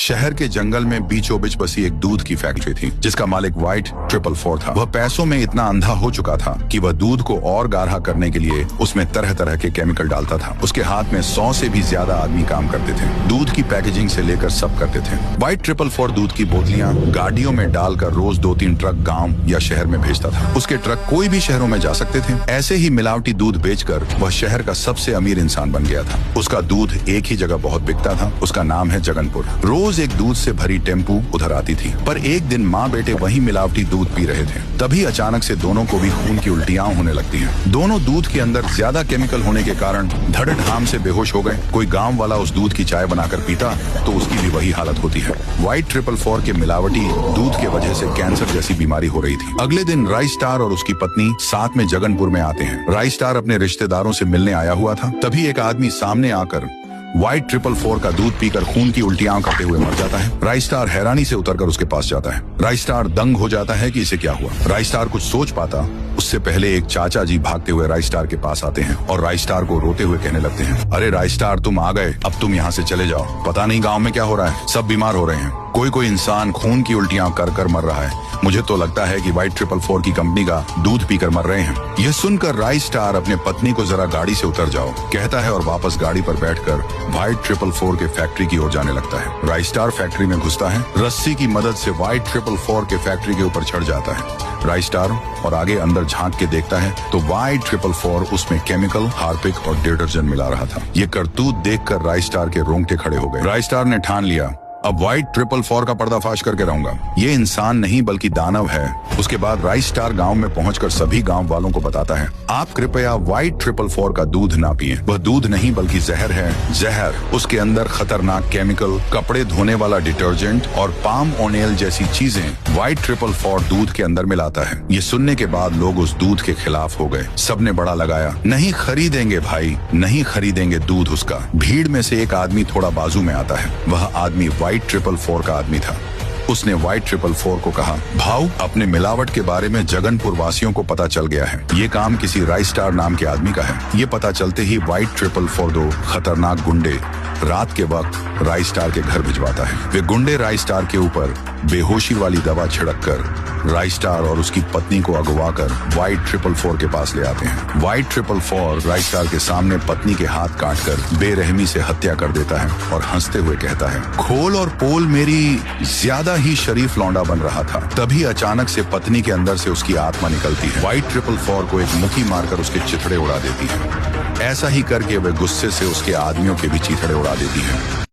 शहर के जंगल में बीचों बीच बसी एक दूध की फैक्ट्री थी जिसका मालिक व्हाइट 444 था। वह पैसों में इतना अंधा हो चुका था कि वह दूध को और गाढ़ा करने के लिए उसमें तरह तरह के केमिकल डालता था। उसके हाथ में 100 से भी ज्यादा आदमी काम करते थे। दूध की पैकेजिंग से लेकर सब करते थे। व्हाइट 444 दूध की बोतलियां गाड़ियों में डालकर रोज 2-3 ट्रक गाँव या शहर में भेजता था। उसके ट्रक कोई भी शहरों में जा सकते थे। ऐसे ही मिलावटी दूध बेचकर वह शहर का सबसे अमीर इंसान बन गया था। उसका दूध एक ही जगह बहुत बिकता था। उसका नाम है जगनपुर। रोज एक दूध से भरी टेम्पू उधर आती थी, पर एक दिन माँ बेटे वही मिलावटी दूध पी रहे थे। तभी अचानक से दोनों को भी खून की उल्टियां होने लगती हैं। दोनों दूध के अंदर ज्यादा केमिकल होने के कारण धड़धाम से बेहोश हो गए। कोई गांव वाला उस दूध की चाय बनाकर पीता तो उसकी भी वही हालत होती है। व्हाइट 444 के मिलावटी दूध के वजह से कैंसर जैसी बीमारी हो रही थी। अगले दिन राइस स्टार और उसकी पत्नी साथ में जगनपुर में आते हैं। राइस स्टार अपने रिश्तेदारों से मिलने आया हुआ था। तभी एक आदमी सामने आकर व्हाइट 444 का दूध पीकर खून की उल्टियां करते हुए मर जाता है। राइस स्टार हैरानी से उतरकर उसके पास जाता है। राइस स्टार दंग हो जाता है कि इसे क्या हुआ। राइस स्टार कुछ सोच पाता उससे पहले एक चाचा जी भागते हुए राइस स्टार के पास आते हैं और राइस स्टार को रोते हुए कहने लगते हैं, अरे राइस स्टार तुम आ गए, अब तुम यहाँ से चले जाओ। पता नहीं गाँव में क्या हो रहा है, सब बीमार हो रहे हैं। कोई इंसान खून की उल्टियां कर कर मर रहा है। मुझे तो लगता है कि व्हाइट 444 की कंपनी का दूध पीकर मर रहे हैं। यह सुनकर राइस स्टार अपने पत्नी को जरा गाड़ी से उतर जाओ कहता है और वापस गाड़ी पर बैठकर व्हाइट 444 के फैक्ट्री की ओर जाने लगता है। राइस स्टार फैक्ट्री में घुसता है, रस्सी की मदद से व्हाइट 444 के फैक्ट्री के ऊपर चढ़ जाता है। राइस स्टार और आगे अंदर झांक के देखता है तो व्हाइट 444 उसमें केमिकल, हार्पिक और डिटर्जेंट मिला रहा था। ये करतूत देखकर राइस स्टार के रोंगटे खड़े हो गए। राइस स्टार ने ठान लिया, अब व्हाइट 444 का पर्दाफाश करके रहूंगा। ये इंसान नहीं बल्कि दानव है। उसके बाद राइस स्टार गांव में पहुंचकर सभी गांव वालों को बताता है, आप कृपया व्हाइट 444 का दूध ना पिएं। वह दूध नहीं बल्कि जहर है। जहर, उसके अंदर खतरनाक केमिकल, कपड़े धोने वाला डिटर्जेंट और पाम ऑयल जैसी चीजें व्हाइट 444 दूध के अंदर मिलाता है। ये सुनने के बाद लोग उस दूध के खिलाफ हो गए। सबने बड़ा लगाया, नहीं खरीदेंगे भाई, नहीं खरीदेंगे दूध उसका। भीड़ में से एक आदमी थोड़ा बाजू में आता है। वह आदमी व्हाइट 444 का आदमी था। उसने व्हाइट 444 को कहा, भाऊ अपने मिलावट के बारे में जगनपुर वासियों को पता चल गया है। ये काम किसी राइस स्टार नाम के आदमी का है। ये पता चलते ही व्हाइट 444 दो खतरनाक गुंडे रात के वक्त राइस स्टार के घर भिजवाता है। वे गुंडे राइस स्टार के ऊपर बेहोशी वाली दवा छिड़ककर राइस स्टार और उसकी पत्नी को अगवाकर व्हाइट 444 के पास ले आते हैं। व्हाइट 444 राइस स्टार के सामने पत्नी के हाथ काटकर बेरहमी से हत्या कर देता है और हंसते हुए कहता है, खोल और पोल मेरी ज्यादा ही शरीफ लौंडा बन रहा था। तभी अचानक से पत्नी के अंदर से उसकी आत्मा निकलती है। व्हाइट 444 को एक मुक्की मारकर उसके चिथड़े उड़ा देती है। ऐसा ही करके वे गुस्से से उसके आदमियों के भी चिथड़े उड़ा देती है।